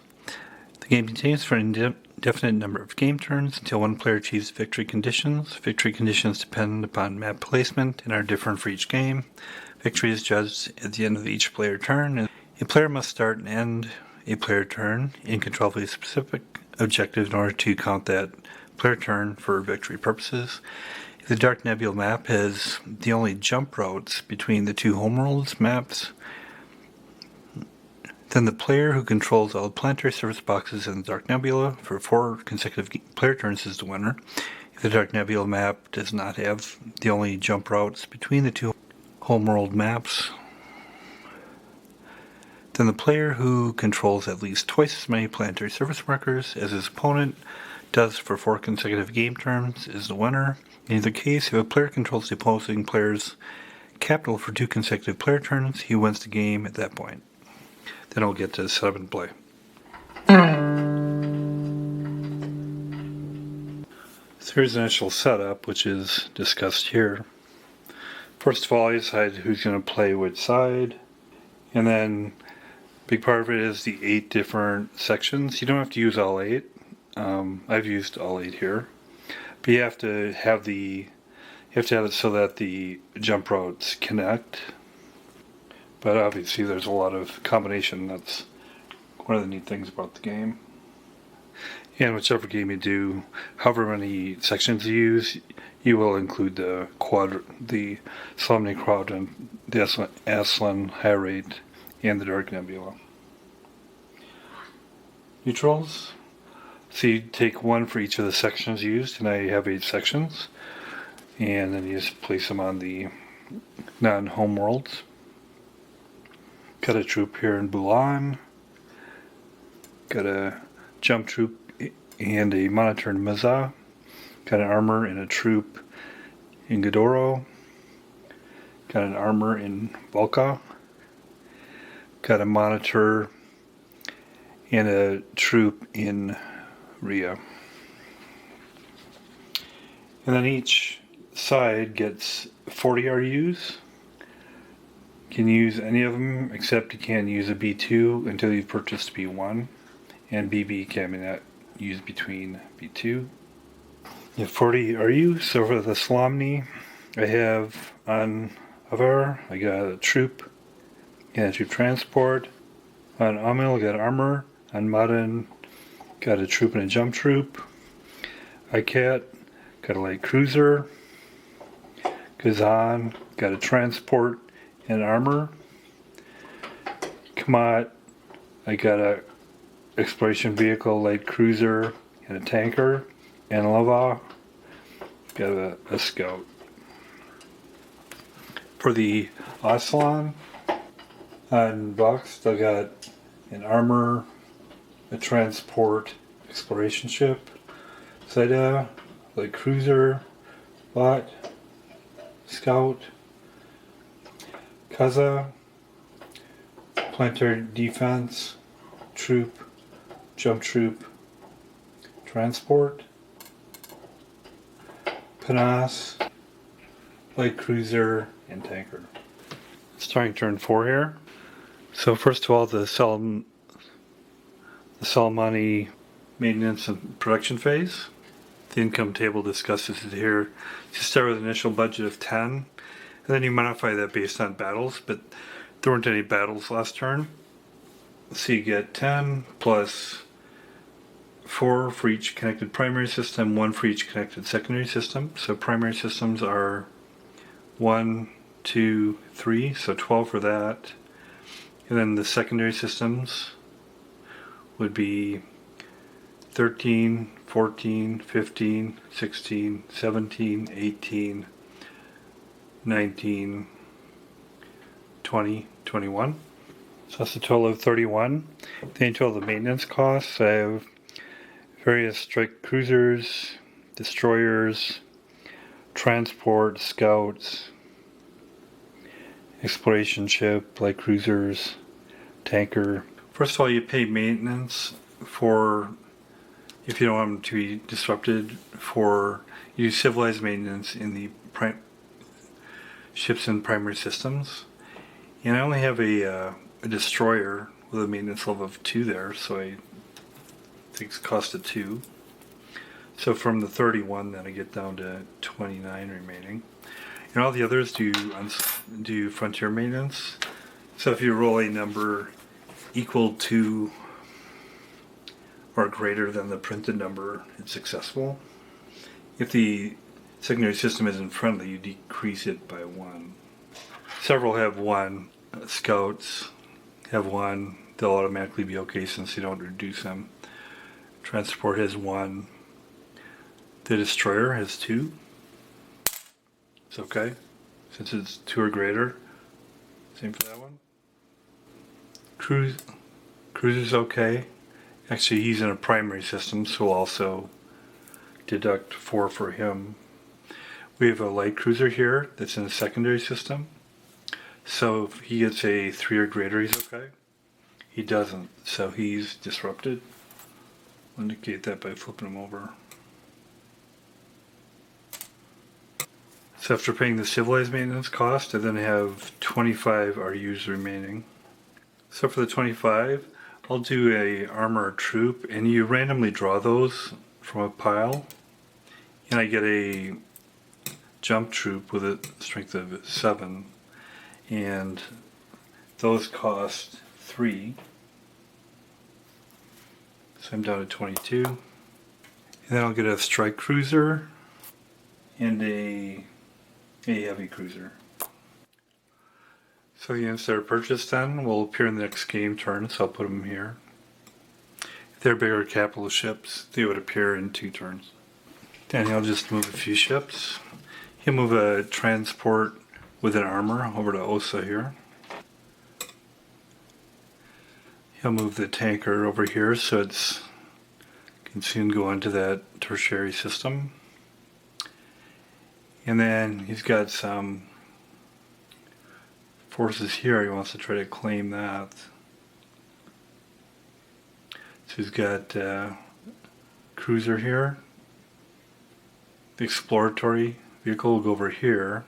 The game continues for an indefinite number of game turns until one player achieves victory conditions. Victory conditions depend upon map placement and are different for each game. Victory is judged at the end of each player turn. A player must start and end a player turn in control of a specific objective in order to count that player turn for victory purposes. If the Dark Nebula map has the only jump routes between the two homeworlds maps, then the player who controls all the planetary service boxes in the Dark Nebula for 4 consecutive player turns is the winner. If the Dark Nebula map does not have the only jump routes between the two homeworld maps, then the player who controls at least twice as many planetary service markers as his opponent does for 4 consecutive game turns is the winner. In either case, if a player controls the opposing player's capital for 2 consecutive player turns, he wins the game at that point. Then we'll get to setup and play. So here's the initial setup, which is discussed here. First of all, you decide who's going to play which side, and then a big part of it is the 8 different sections. You don't have to use all 8. I've used all 8 here, but you have to have it so that the jump routes connect. But obviously, there's a lot of combination. That's one of the neat things about the game. And whichever game you do, however many sections you use, you will include the Solemnity Quadrant, the Aslan High Rate, and the Dark Nebula. Neutrals. So you take 1 for each of the sections used, and I have 8 sections. And then you just place them on the non-home worlds. Got a troop here in Bulan. Got a jump troop and a monitor in Maza. Got an armor and a troop in Godoro. Got an armor in Volca. Got a monitor and a troop in Rhea. And then each side gets 40 RUs. You can use any of them, except you can't use a B2 until you've purchased B1, and BB can be not used between B2. You have 40 RUs. So for the Solemnity, I have on Avar, I got a troop and a troop transport. On Amil, I got armor. On Madan, got a troop and a jump troop. ICAT, got a light cruiser. Kazan, got a transport and armor. Kamat, I got a exploration vehicle, light cruiser, and a tanker. And Lava, got a scout. For the Aslan, on Vox, I got an armor, a transport, exploration ship. Saida, light cruiser, bot, scout. Kaza, planetary defense, troop, jump troop, transport, pinnace, light cruiser, and tanker. Starting turn 4 here. So first of all, the Salamani maintenance and production phase. The income table discusses it here. You start with an initial budget of 10, and then you modify that based on battles, but there weren't any battles last turn. So you get 10 plus 4 for each connected primary system, 1 for each connected secondary system. So primary systems are 1, 2, 3, so 12 for that. And then the secondary systems would be 13, 14, 15, 16, 17, 18, 19, 20, 21. So that's a total of 31. Then total the maintenance costs. I have various strike cruisers, destroyers, transport, scouts, exploration ship, light cruisers, tanker. First of all, you pay maintenance for, if you don't want them to be disrupted, for you do civilized maintenance in the ships and primary systems. And I only have a destroyer with a maintenance level of 2 there, so I think it's cost of 2. So from the 31, then I get down to 29 remaining. And all the others do frontier maintenance. So if you roll a number equal to or greater than the printed number, it's successful. If the secondary system isn't friendly, you decrease it by 1. Several have 1. Scouts have 1. They'll automatically be okay since you don't reduce them. Transport has 1. The destroyer has 2. It's okay, since it's 2 or greater. Same for that one. Cruise is okay. Actually, he's in a primary system, so we'll also deduct 4 for him. We have a light cruiser here that's in a secondary system. So if he gets a 3 or greater, he's okay. He doesn't, so he's disrupted. I'll indicate that by flipping him over. So after paying the civilized maintenance cost, I then have 25 RUs remaining. So for the 25, I'll do a armor troop, and you randomly draw those from a pile. And I get a jump troop with a strength of 7, and those cost 3. So I'm down to 22. And then I'll get a strike cruiser and a heavy cruiser. So the units that are purchased then will appear in the next game turn, so I'll put them here. If they're bigger capital ships, they would appear in 2 turns. Then he'll just move a few ships. He'll move a transport with an armor over to Osa here. He'll move the tanker over here so it can soon go into that tertiary system. And then he's got some forces here. He wants to try to claim that. So he's got cruiser here. The exploratory vehicle will go over here.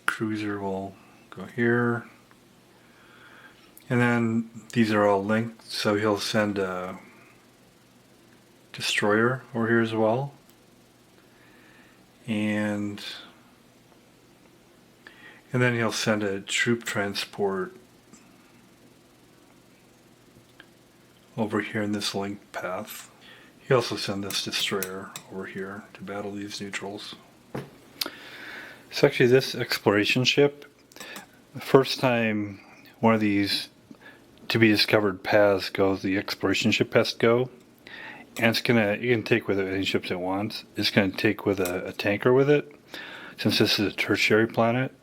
Cruiser will go here. And then these are all linked, so he'll send a destroyer over here as well. And then he'll send a troop transport over here in this linked path. He also send this destroyer over here to battle these neutrals. So actually this exploration ship, the first time one of these to be discovered paths goes, the exploration ship has to go. And it can take with it any ships it wants. It's going to take with a tanker with it, since this is a tertiary planet.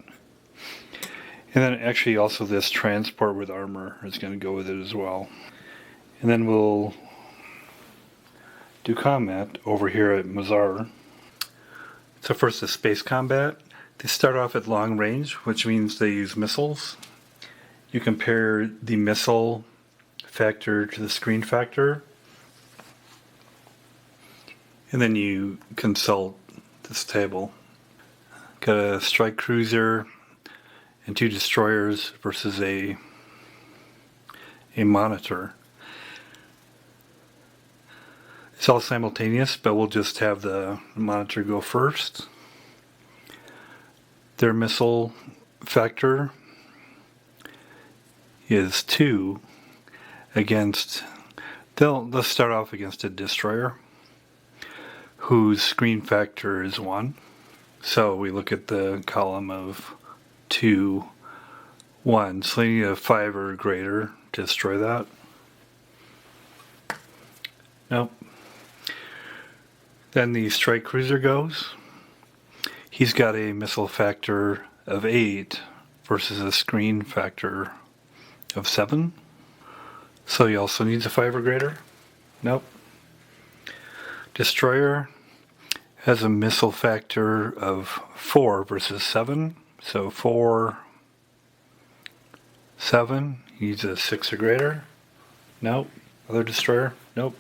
And then actually also this transport with armor is going to go with it as well. And then we'll do combat over here at Mazar. So first the space combat. They start off at long range, which means they use missiles. you compare the missile factor to the screen factor, and then you consult this table. Got a strike cruiser and 2 destroyers versus a monitor. It's all simultaneous, but we'll just have the monitor go first. Their missile factor is 2 against, they'll start off against a destroyer whose screen factor is 1. So we look at the column of 2, 1. So they need a 5 or greater to destroy that. Nope. Then the strike cruiser goes. He's got a missile factor of 8 versus a screen factor of 7. So he also needs a 5 or greater. Nope. Destroyer has a missile factor of 4 versus 7. So 4, 7. He needs a 6 or greater. Nope. Other destroyer. Nope.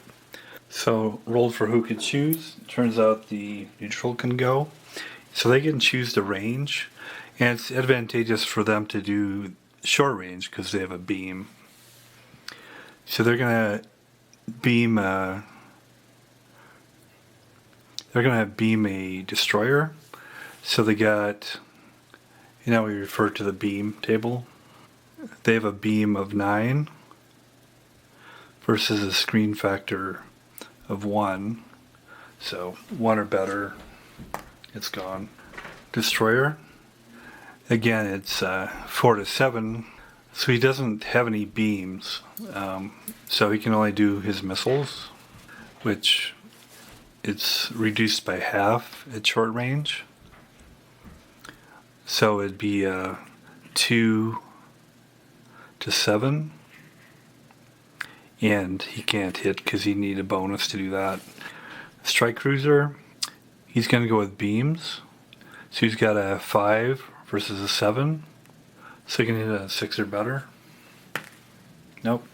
So rolled for who could choose. Turns out the neutral can go. So they can choose the range. And it's advantageous for them to do short range because they have a beam. So they're going to beam a destroyer. So they got, we refer to the beam table. They have a beam of 9 versus a screen factor of 1. So 1 or better, it's gone. Destroyer, again, it's 4 to 7. So he doesn't have any beams. So he can only do his missiles, which it's reduced by half at short range. So it'd be 2 to 7. And he can't hit because he need a bonus to do that. Strike cruiser, he's going to go with beams. So he's got a 5 versus a 7. So he can hit a 6 or better. Nope.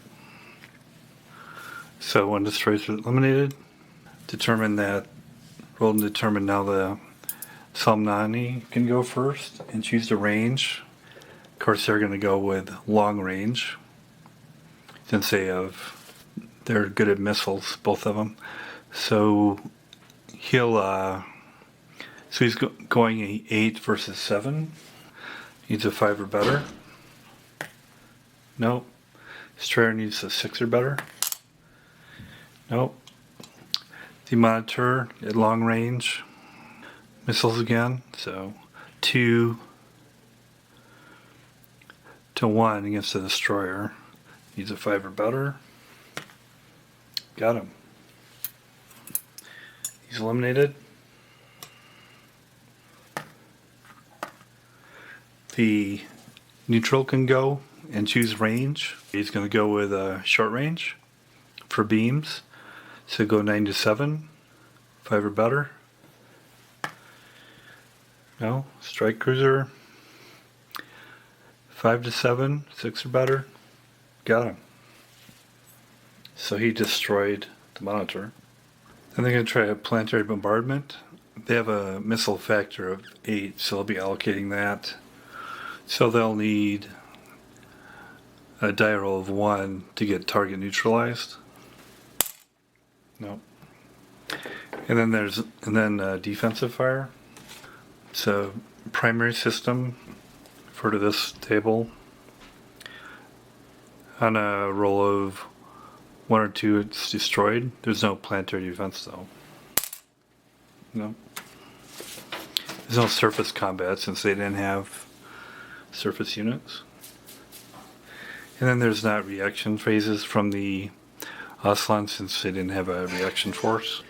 So when destroyers are eliminated, roll and determine now the Salmani can go first and choose the range. Of course, they're going to go with long range since they're good at missiles, both of them. So he's going 8 versus 7. Needs a 5 or better. Nope. Destroyer needs a 6 or better. Nope. The monitor at long range. Missiles again. So 2 to 1 against the destroyer. Needs a 5 or better. Got him. He's eliminated. The neutral can go and choose range. He's going to go with a short range for beams. So go 9 to 7. 5 or better. No. Strike cruiser. 5 to 7. 6 or better. Got him. So he destroyed the monitor. Then they're going to try a planetary bombardment. They have a missile factor of 8, so they'll be allocating that. So they'll need a die roll of 1 to get target neutralized. Nope. And then defensive fire. So primary system, refer to this table. On a roll of 1 or 2, it's destroyed. There's no planetary defense though. No. There's no surface combat since they didn't have surface units. And then there's not reaction phases from the Aslan since they didn't have a reaction force.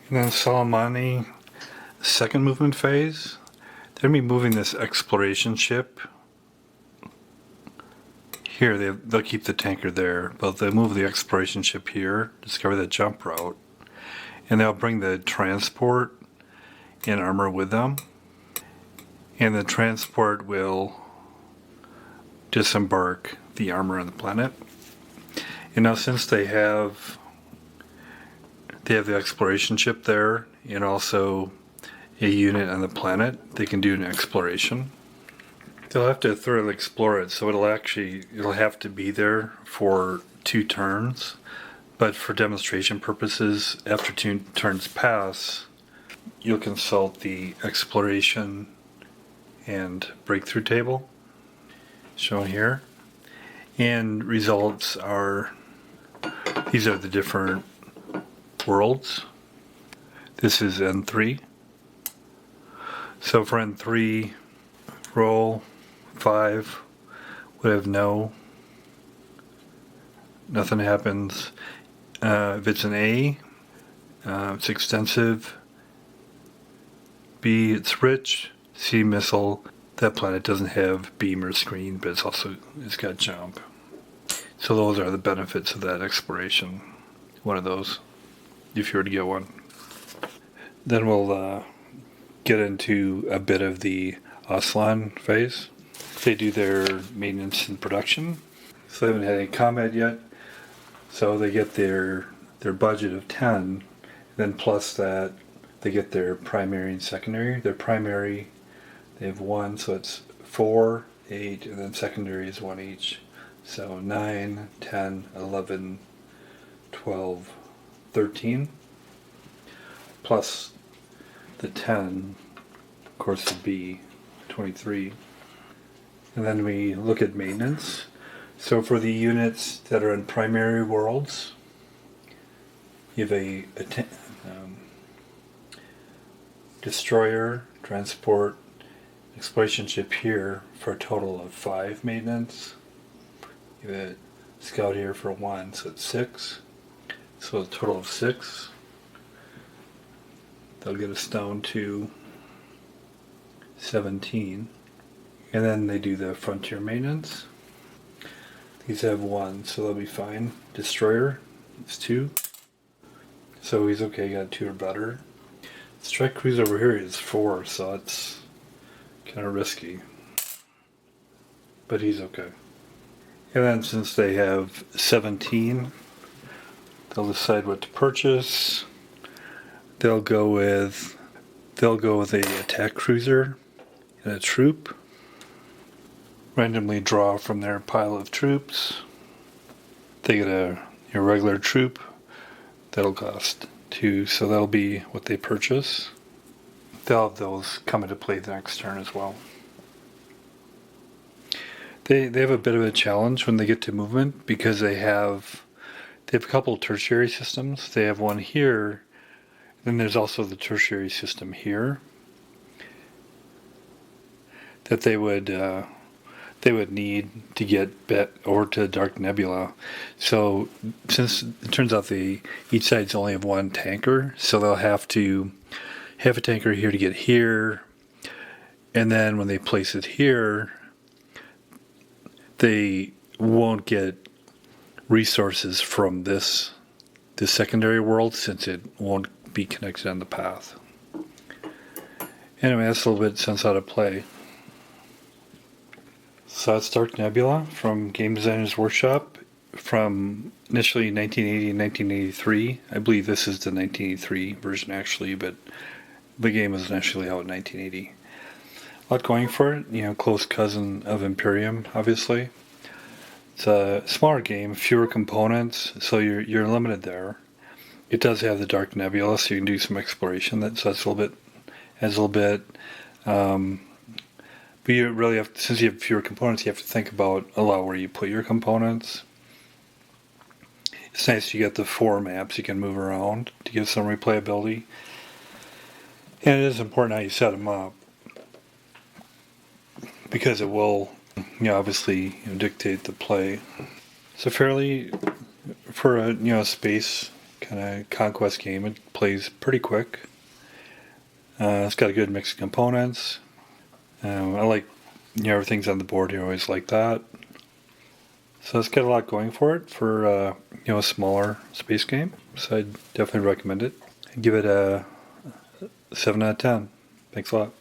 And then Salamani, second movement phase. They're going to be moving this exploration ship. Here, they'll keep the tanker there, but they'll move the exploration ship here, discover the jump route, and they'll bring the transport and armor with them. And the transport will disembark the armor on the planet. And now since they have the exploration ship there and also a unit on the planet, they can do an exploration. They'll have to thoroughly explore it, so it'll have to be there for 2 turns. But for demonstration purposes, after 2 turns pass, you'll consult the exploration and breakthrough table shown here. And results are, these are the different worlds. This is N3. So for N3, roll 5 would have nothing happens. If it's an A, it's extensive. B, it's rich. C, missile. That planet doesn't have beam or screen, but it's got jump. So those are the benefits of that exploration. One of those, if you were to get one. Then we'll get into a bit of the Aslan phase. They do their maintenance and production. So they haven't had any combat yet. So they get their budget of 10. Then plus that, they get their primary and secondary. Their primary, they have 1, so it's 4, 8, and then secondary is 1 each. So 9, 10, 11, 12, 13. Plus the 10, of course, would be 23. And then we look at maintenance. So for the units that are in primary worlds, you have a destroyer, transport, exploration ship here for a total of 5 maintenance. You have a scout here for 1, so it's 6. So a total of 6. They'll get us down to 17. And then they do the frontier maintenance. These have 1, so they'll be fine. Destroyer, it's 2. So he's okay, got 2 or better. Strike cruise over here is 4, so it's kind of risky. But he's okay. And then since they have 17, they'll decide what to purchase. They'll go with a attack cruiser and a troop. Randomly draw from their pile of troops. They get a regular troop. That'll cost 2, so that'll be what they purchase. They'll have those come into play the next turn as well. They have a bit of a challenge when they get to movement because they have a couple of tertiary systems. They have one here, then there's also the tertiary system here that they would need to get over to Dark Nebula. So since it turns out each side's only have 1 tanker, so they'll have to have a tanker here to get here, and then when they place it here, they won't get resources from this secondary world since it won't be connected on the path. Anyway, that's a little bit sense how to play. So that's Dark Nebula from Game Designer's Workshop from initially 1980 and 1983. I believe this is the 1983 version actually, but the game was initially out in 1980. A lot going for it, close cousin of Imperium, obviously. It's a smaller game, fewer components, so you're limited there. It does have the Dark Nebula, so you can do some exploration. That's a little bit. But you really have, since you have fewer components, you have to think about a lot where you put your components. It's nice you get the 4 maps you can move around to give some replayability. And it is important how you set them up, because it will, obviously dictate the play. So fairly, for a space kind of conquest game, it plays pretty quick. It's got a good mix of components. I like, everything's on the board here, I always like that. So it's got a lot going for it for, a smaller space game. So I'd definitely recommend it. I'd give it a 7 out of 10. Thanks a lot.